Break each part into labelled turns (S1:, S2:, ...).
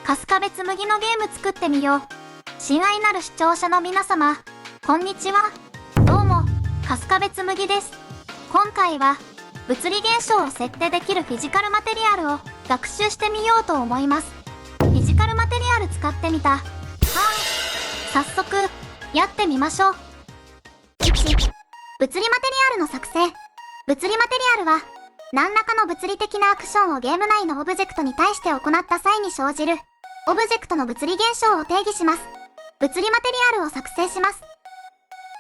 S1: 春日部紬のゲーム作ってみよう。親愛なる視聴者の皆様、こんにちは。どうも、春日部紬です。今回は、物理現象を設定できるフィジカルマテリアルを学習してみようと思います。フィジカルマテリアル使ってみた。早速、やってみましょう。1、物理マテリアルの作成。物理マテリアルは、何らかの物理的なアクションをゲーム内のオブジェクトに対して行った際に生じる、オブジェクトの物理現象を定義します。物理マテリアルを作成します。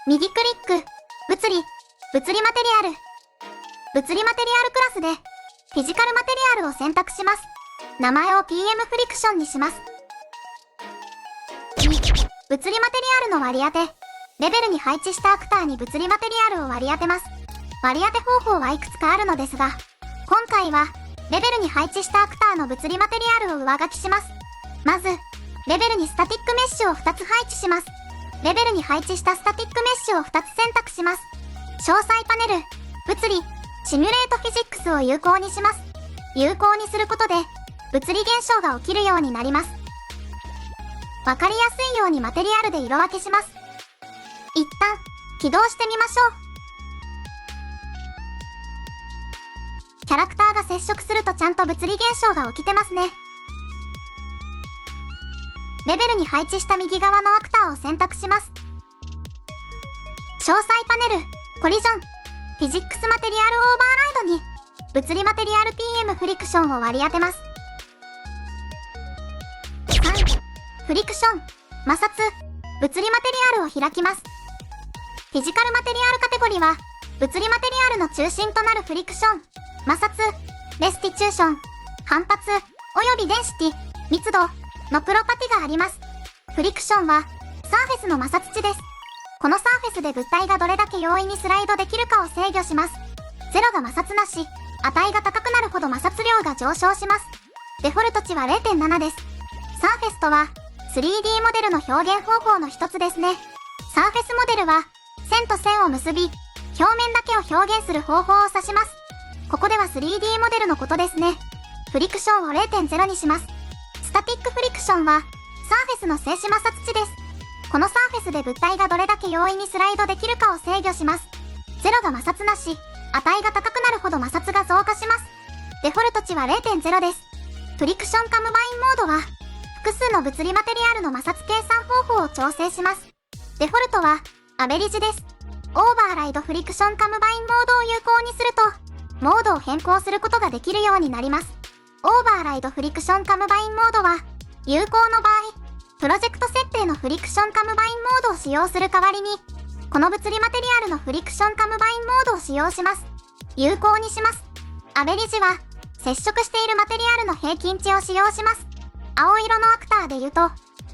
S1: 右クリック、物理マテリアル。物理マテリアルクラスで、フィジカルマテリアルを選択します。名前を PM フリクションにします。2、物理マテリアルの割り当て。レベルに配置したアクターに物理マテリアルを割り当てます。割り当て方法はいくつかあるのですが、今回は、レベルに配置したアクターの物理マテリアルを上書きします。まず、レベルにスタティックメッシュを2つ配置します。レベルに配置したスタティックメッシュを2つ選択します。詳細パネル、物理、シミュレートフィジックスを有効にします。有効にすることで、物理現象が起きるようになります。わかりやすいようにマテリアルで色分けします。一旦、起動してみましょう。キャラクターが接触するとちゃんと物理現象が起きてますね。レベルに配置した右側のアクターを選択します。詳細パネル、コリジョン、フィジックスマテリアルオーバーライドに、物理マテリアル PM フリクションを割り当てます。3、フリクション、摩擦、物理マテリアルを開きます。フィジカルマテリアルカテゴリは、物理マテリアルの中心となるフリクション、摩擦、レスティチューション、反発、およびデンシティ、密度のプロパティがあります。フリクションは、サーフェスの摩擦値です。このサーフェスで物体がどれだけ容易にスライドできるかを制御します。0が摩擦なし、値が高くなるほど摩擦量が上昇します。デフォルト値は 0.7 です。サーフェスとは、3D モデルの表現方法の一つですね。サーフェスモデルは、線と線を結び、表面だけを表現する方法を指します。ここでは 3D モデルのことですね。フリクションを 0.0 にします。スタティックフリクションは、サーフェスの静止摩擦値です。このサーフェスで物体がどれだけ容易にスライドできるかを制御します。0が摩擦なし、値が高くなるほど摩擦が増加します。デフォルト値は 0.0 です。フリクションカムバインモードは、複数の物理マテリアルの摩擦計算方法を調整します。デフォルトは、アベリッジです。オーバーライドフリクションカムバインモードを有効にすると、モードを変更することができるようになります。オーバーライドフリクションカムバインモードは、有効の場合、プロジェクト設定のフリクションカムバインモードを使用する代わりに、この物理マテリアルのフリクションカムバインモードを使用します。有効にします。アベリッジは、接触しているマテリアルの平均値を使用します。青色のアクターで言うと、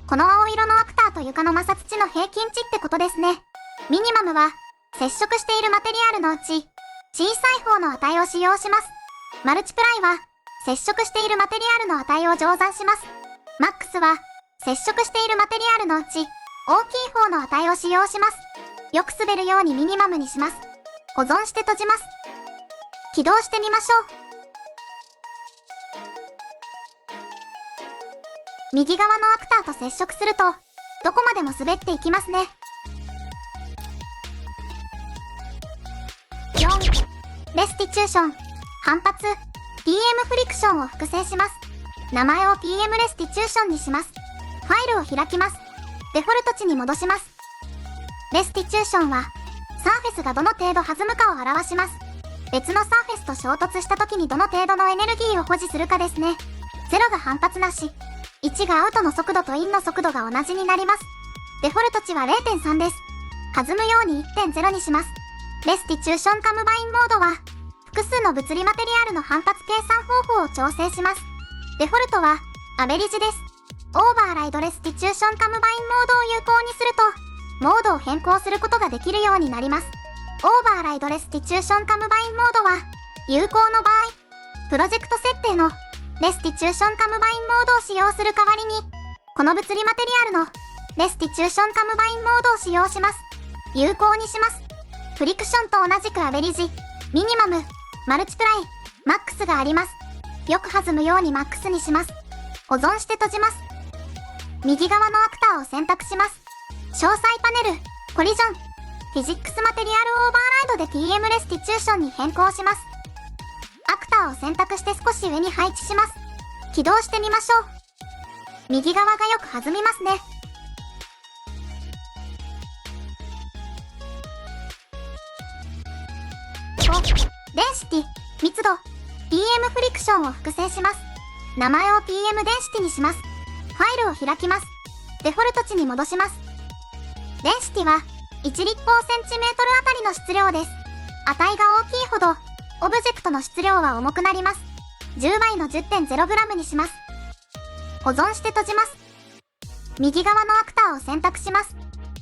S1: この青色のアクターと床の摩擦値の平均値ってことですね。ミニマムは、接触しているマテリアルのうち、小さい方の値を使用します。マルチプライは、接触しているマテリアルの値を乗算します。マックスは、接触しているマテリアルのうち、大きい方の値を使用します。よく滑るようにミニマムにします。保存して閉じます。起動してみましょう。右側のアクターと接触すると、どこまでも滑っていきますね。4、レスティチューション、反発、PM フリクションを複製します。名前を PM レスティチューションにします。ファイルを開きます。デフォルト値に戻します。レスティチューションは、サーフェスがどの程度弾むかを表します。別のサーフェスと衝突した時にどの程度のエネルギーを保持するかですね。0が反発なし、1がアウトの速度とインの速度が同じになります。デフォルト値は 0.3 です。弾むように 1.0 にします。レスティチューションカムバインモードは、複数の物理マテリアルの反発計算方法を調整します。デフォルトは、アベリッジです。オーバーライドレスティチューションカムバインモードを有効にすると、モードを変更することができるようになります。オーバーライドレスティチューションカムバインモードは、有効の場合、プロジェクト設定のレスティチューションカムバインモードを使用する代わりに、この物理マテリアルのレスティチューションカムバインモードを使用します。有効にします。フリクションと同じくアベリッジ、ミニマム、マルチプライ、マックスがあります。よく弾むようにマックスにします。保存して閉じます。右側のアクターを選択します。詳細パネル、コリジョン、フィジックスマテリアルオーバーライドで TM レスティチューションに変更します。アクターを選択して少し上に配置します。起動してみましょう。右側がよく弾みますね。5、デンシティ、密度、PM フリクションを複製します。名前を PM デンシティにします。ファイルを開きます。デフォルト値に戻します。デンシティは1立方センチメートルあたりの質量です。値が大きいほど、オブジェクトの質量は重くなります。10倍の 10.0g にします。保存して閉じます。右側のアクターを選択します。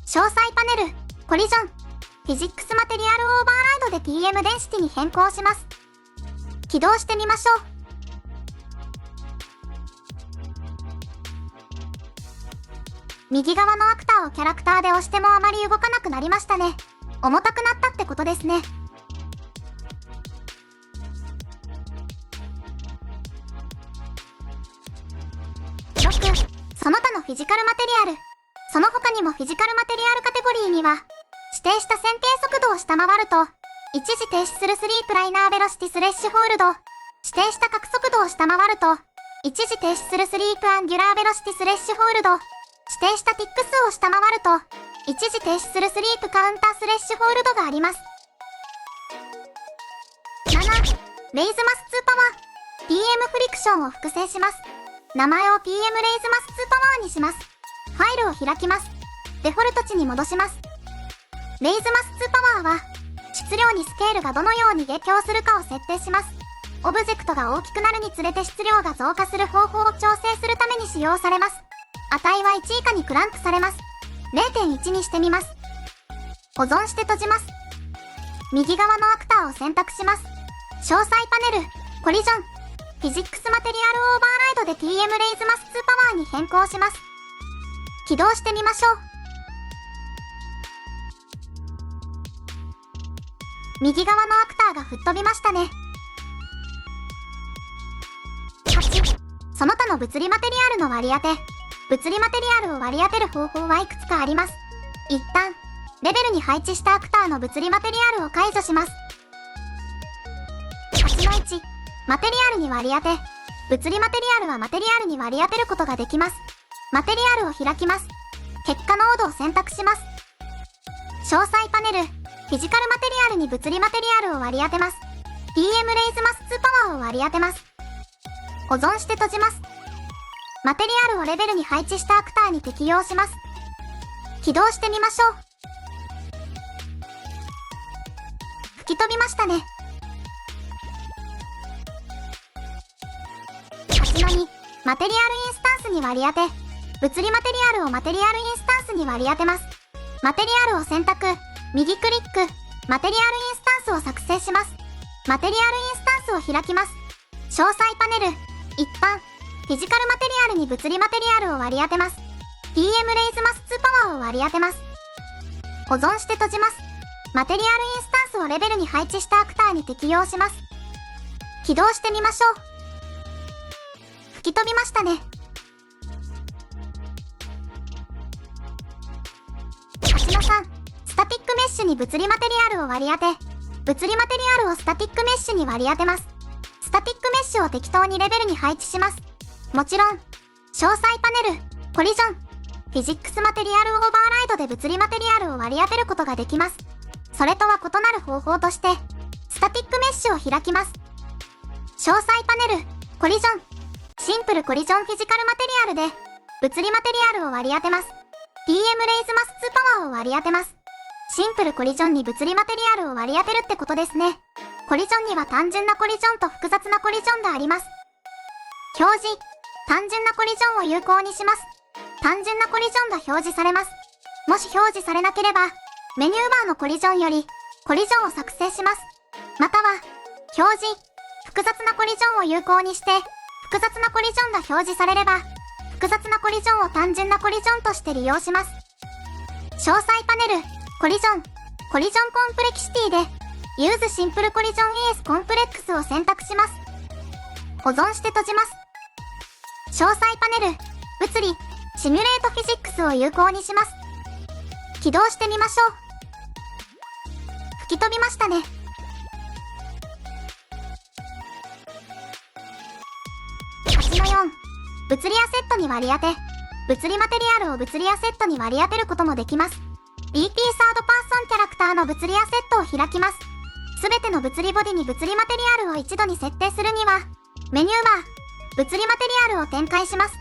S1: 詳細パネル、コリジョン、フィジックスマテリアルオーバーライドで TM デンシティに変更します。起動してみましょう。右側のアクターをキャラクターで押してもあまり動かなくなりましたね。重たくなったってことですね。6、その他のフィジカルマテリアル。その他にもフィジカルマテリアルカテゴリーには、指定した選定速度を下回ると、一時停止するスリープライナーベロシティスレッシュホールド。指定した角速度を下回ると、一時停止するスリープアンギュラーベロシティスレッシュホールド。指定したティック数を下回ると、一時停止するスリープカウンタースレッシュホールドがあります。7、レイズマス2パワー。PM フリクションを複製します。名前を PM レイズマス2パワーにします。ファイルを開きます。デフォルト値に戻します。レイズマス2パワーは、質量にスケールがどのように影響するかを設定します。オブジェクトが大きくなるにつれて質量が増加する方法を調整するために使用されます。値は1以下にクランクされます。0.1 にしてみます。保存して閉じます。右側のアクターを選択します。詳細パネル、コリジョン、フィジックスマテリアルオーバーライドで TM レイズマス2パワーに変更します。起動してみましょう。右側のアクターが吹っ飛びましたね。8、その他の物理マテリアルの割り当て。物理マテリアルを割り当てる方法はいくつかあります。一旦、レベルに配置したアクターの物理マテリアルを解除します。8-1、マテリアルに割り当て。物理マテリアルはマテリアルに割り当てることができます。マテリアルを開きます。結果ノードを選択します。詳細パネル、フィジカルマテリアルに物理マテリアルを割り当てます。PM レイズマス2パワーを割り当てます。保存して閉じます。マテリアルをレベルに配置したアクターに適用します。起動してみましょう。吹き飛びましたね。8-2、マテリアルインスタンスに割り当て。物理マテリアルをマテリアルインスタンスに割り当てます。マテリアルを選択、右クリック、マテリアルインスタンスを作成します。マテリアルインスタンスを開きます。詳細パネル、一般、フィジカルマテリアルに物理マテリアルを割り当てます。PM レイズマス2パワーを割り当てます。保存して閉じます。マテリアルインスタンスをレベルに配置したアクターに適用します。起動してみましょう。吹き飛びましたね。8-3、スタティックメッシュに物理マテリアルを割り当て。物理マテリアルをスタティックメッシュに割り当てます。スタティックメッシュを適当にレベルに配置します。もちろん、詳細パネル、コリジョン、フィジックスマテリアルオーバーライドで物理マテリアルを割り当てることができます。それとは異なる方法として、スタティックメッシュを開きます。詳細パネル、コリジョン、シンプルコリジョンフィジカルマテリアルで、物理マテリアルを割り当てます。PM レイズマス2パワーを割り当てます。シンプルコリジョンに物理マテリアルを割り当てるってことですね。コリジョンには単純なコリジョンと複雑なコリジョンがあります。表示、単純なコリジョンを有効にします。単純なコリジョンが表示されます。もし表示されなければ、メニューバーのコリジョンより、コリジョンを作成します。または、表示、複雑なコリジョンを有効にして、複雑なコリジョンが表示されれば、複雑なコリジョンを単純なコリジョンとして利用します。詳細パネル、コリジョン、コリジョンコンプレキシティで、Use シンプルコリジョン ES コンプレックスを選択します。保存して閉じます。詳細パネル、物理、シミュレートフィジックスを有効にします。起動してみましょう。吹き飛びましたね。8の4。物理アセットに割り当て。物理マテリアルを物理アセットに割り当てることもできます。DT サードパーソンキャラクターの物理アセットを開きます。すべての物理ボディに物理マテリアルを一度に設定するには、メニューバー、物理マテリアルを展開します。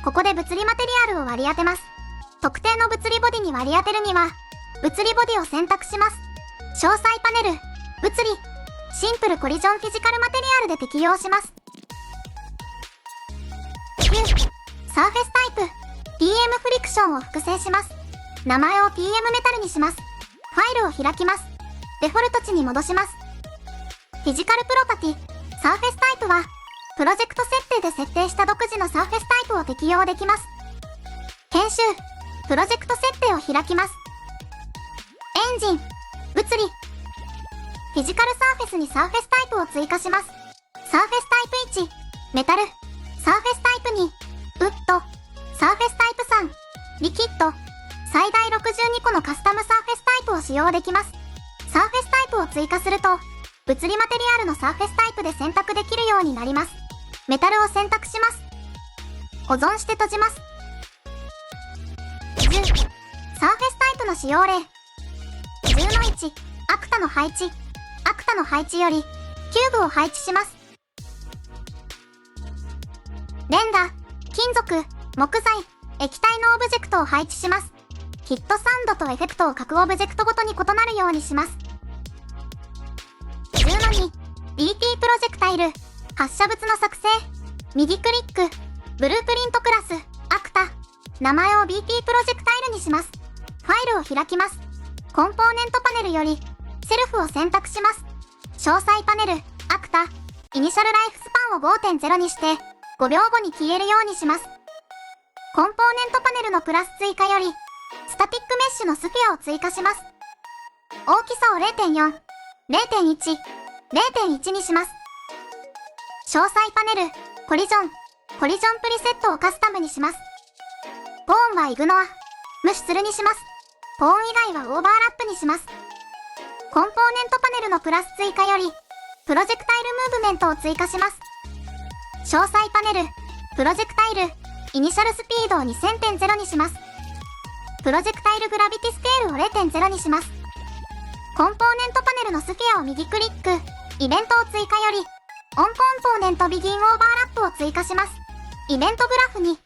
S1: ここで物理マテリアルを割り当てます。特定の物理ボディに割り当てるには、物理ボディを選択します。詳細パネル、物理、シンプルコリジョンフィジカルマテリアルで適用します。9、サーフェスタイプ、TM フリクションを複製します。名前を TM メタルにします。ファイルを開きます。デフォルト値に戻します。フィジカルプロパティ、サーフェスタイプは、プロジェクト設定で設定した独自のサーフェスタイプを適用できます。研修、プロジェクト設定を開きます。エンジン、物理、フィジカルサーフェスにサーフェスタイプを追加します。サーフェスタイプ1、メタル、サーフェスタイプ2、ウッド、サーフェスタイプ3、リキッド、最大62個のカスタムサーフェスタイプを使用できます。サーフェスタイプを追加すると、物理マテリアルのサーフェスタイプで選択できるようになります。メタルを選択します。保存して閉じます。10、サーフェスタイプの使用例。10の1、アクタの配置。アクタの配置より、キューブを配置します。連打、金属、木材、液体のオブジェクトを配置します。ヒットサウンドとエフェクトを各オブジェクトごとに異なるようにします。10の2、DT プロジェクタイル、発射物の作成、右クリック、ブループリントクラス、アクタ、名前を BT プロジェクタイルにします。ファイルを開きます。コンポーネントパネルより、セルフを選択します。詳細パネル、アクタ、イニシャルライフスパンを 5.0 にして、5秒後に消えるようにします。コンポーネントパネルのプラス追加より、スタティックメッシュのスフィアを追加します。大きさを 0.4、0.1、0.1 にします。詳細パネル、コリジョンプリセットをカスタムにします。ポーンはイグノア、無視するにします。ポーン以外はオーバーラップにします。コンポーネントパネルのプラス追加より、プロジェクタイルムーブメントを追加します。詳細パネル、プロジェクタイル、イニシャルスピードを 2000.0 にします。プロジェクタイルグラビティスケールを 0.0 にします。コンポーネントパネルのスフィアを右クリック、イベントを追加より、オンコンポーネントビギンオーバーラップを追加します。イベントグラフに、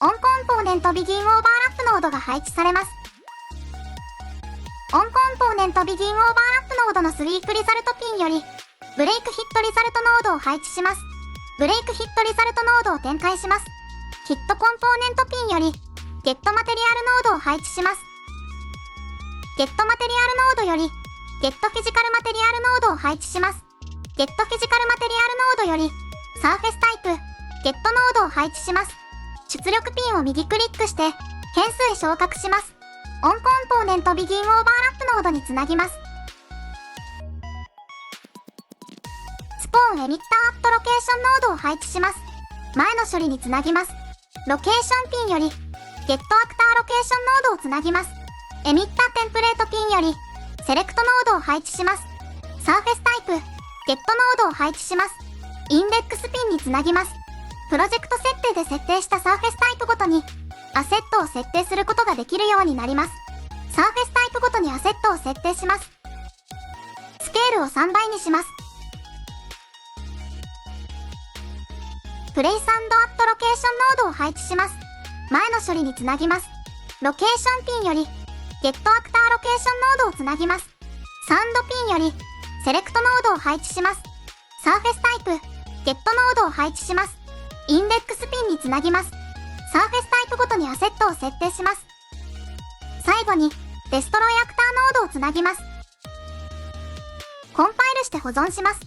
S1: オンコンポーネントビギンオーバーラップノードが配置されます。オンコンポーネントビギンオーバーラップノードのスリークリザルトピンより、ブレイクヒットリザルトノードを配置します。ブレイクヒットリザルトノードを展開します。ヒットコンポーネントピンより、ゲットマテリアルノードを配置します。ゲットマテリアルノードより、ゲットフィジカルマテリアルノードを配置します。ゲットフィジカルマテリアルノードより、サーフェスタイプ、ゲットノードを配置します。出力ピンを右クリックして、変数へ昇格します。オンコンポーネントビギンオーバーラップノードにつなぎます。スポーンエミッターアットロケーションノードを配置します。前の処理につなぎます。ロケーションピンより、ゲットアクターロケーションノードをつなぎます。エミッターテンプレートピンより、セレクトノードを配置します。サーフェスタイプ、ゲットノードを配置します。インデックスピンにつなぎます。プロジェクト設定で設定したサーフェスタイプごとに、アセットを設定することができるようになります。サーフェスタイプごとにアセットを設定します。スケールを3倍にします。プレイス&アットロケーションノードを配置します。前の処理につなぎます。ロケーションピンより、ゲットアクターロケーションノードをつなぎます。サウンドピンより、セレクトノードを配置します。サーフェスタイプ、ゲットノードを配置します。インデックスピンにつなぎます。サーフェスタイプごとにアセットを設定します。最後に、デストロイアクターノードをつなぎます。コンパイルして保存します。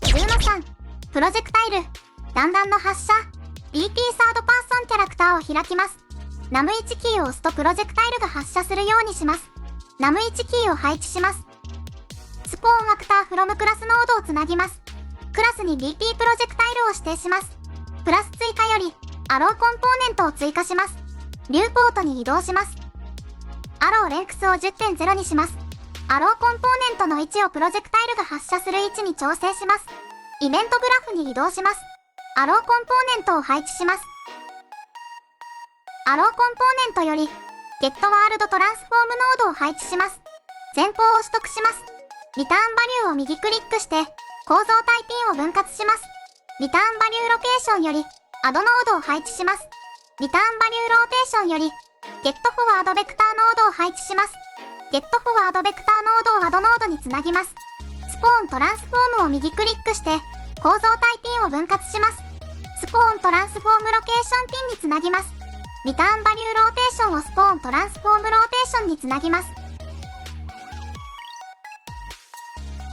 S1: 10の3、プロジェクタイル、弾丸の発射、DT サードパーソンキャラクターを開きます。ナム1キーを押すとプロジェクタイルが発射するようにします。ナム1キーを配置します。スポーンアクターフロムクラスノードをつなぎます。クラスに DT プロジェクタイルを指定します。プラス追加より、アローコンポーネントを追加します。リューポートに移動します。アローレンクスを 10.0 にします。アローコンポーネントの位置をプロジェクタイルが発射する位置に調整します。イベントグラフに移動します。アローコンポーネントを配置します。アローコンポーネントより Get World Transform ノードを配置します。前方を取得します。リターンバリューを右クリックして構造体 P を分割します。リターンバリューロケーションよりアドノードを配置します。リターンバリューローテーションより Get Forward Vector ノードを配置します。Get Forward Vector ノードをアドノードにつなぎます。スポーントランスフォームを右クリックして構造体 P を分割します。スポーントランスフォームロケーションピンにつなぎます。リターンバリューローテーションをスポーントランスフォームローテーションにつなぎます。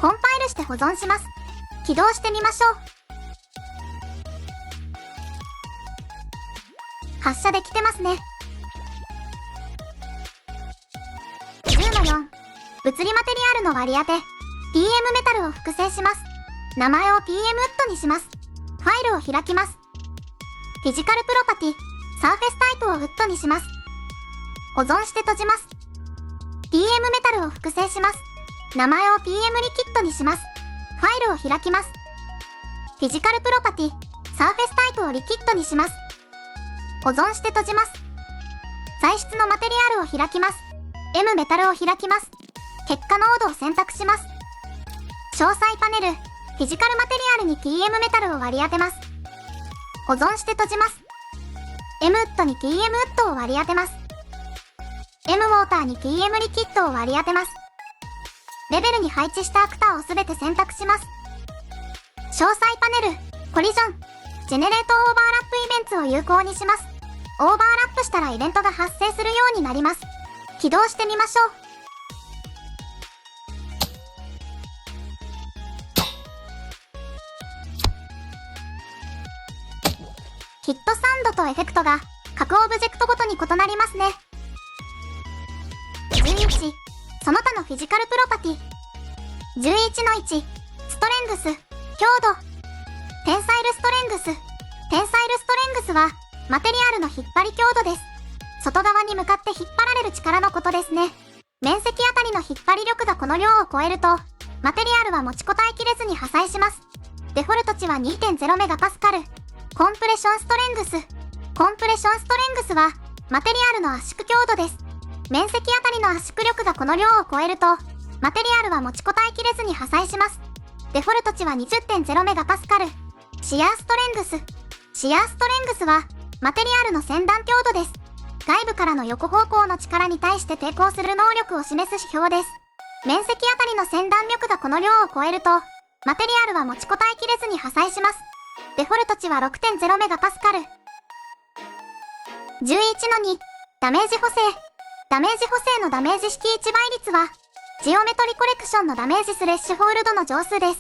S1: コンパイルして保存します。起動してみましょう。発射できてますね。10-4 物理マテリアルの割り当て TM メタルを複製します。名前を TM ウッドにします。ファイルを開きます。フィジカルプロパティサーフェスタイプをウッドにします。保存して閉じます。TM メタルを複製します。名前を TM リキッドにします。ファイルを開きます。フィジカルプロパティサーフェスタイプをリキッドにします。保存して閉じます。材質のマテリアルを開きます。M メタルを開きます。結果ノードを選択します。詳細パネルフィジカルマテリアルに TM メタルを割り当てます。保存して閉じます。M ウッドに TM ウッドを割り当てます。M ウォーターに TM リキッドを割り当てます。レベルに配置したアクターをすべて選択します。詳細パネルコリジョンジェネレートオーバーラップイベントを有効にします。オーバーラップしたらイベントが発生するようになります。起動してみましょう。ヒットサウンドとエフェクトが各オブジェクトごとに異なりますね。11その他のフィジカルプロパティ 11-1 ストレングス強度テンサイルストレングステンサイルストレングスはマテリアルの引っ張り強度です。外側に向かって引っ張られる力のことですね。面積あたりの引っ張り力がこの量を超えるとマテリアルは持ちこたえきれずに破砕します。デフォルト値は 2.0 メガパスカル。コンプレッションストレングスコンプレッションストレングスはマテリアルの圧縮強度です。面積あたりの圧縮力がこの量を超えるとマテリアルは持ちこたえきれずに破砕します。デフォルト値は 20.0 メガパスカル。シアーストレングスシアーストレングスはマテリアルの先端強度です。外部からの横方向の力に対して抵抗する能力を示す指標です。面積あたりの先端力がこの量を超えるとマテリアルは持ちこたえきれずに破壊します。デフォルト値は 6.0 メガパスカル。11-2 ダメージ補正ダメージ補正のダメージ式1倍率はジオメトリコレクションのダメージスレッシュホールドの乗数です。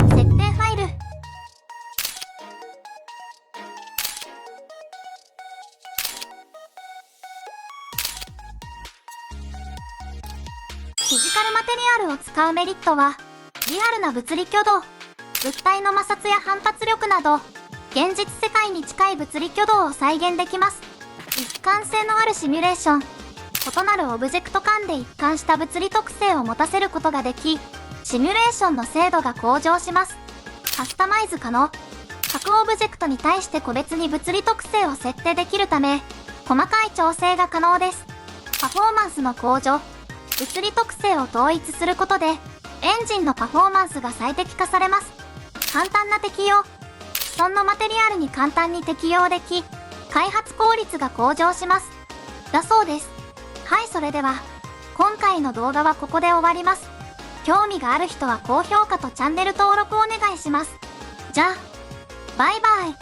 S1: 設定ファイルフィジカルマテリアルを使うメリットはリアルな物理挙動物体の摩擦や反発力など現実世界に近い物理挙動を再現できます。一貫性のあるシミュレーション異なるオブジェクト間で一貫した物理特性を持たせることができシミュレーションの精度が向上します。カスタマイズ可能各オブジェクトに対して個別に物理特性を設定できるため細かい調整が可能です。パフォーマンスの向上物理特性を統一することでエンジンのパフォーマンスが最適化されます。簡単な適用既存のマテリアルに簡単に適用でき開発効率が向上しますだそうです。はい、それでは今回の動画はここで終わります。興味がある人は高評価とチャンネル登録お願いします。じゃあバイバイ。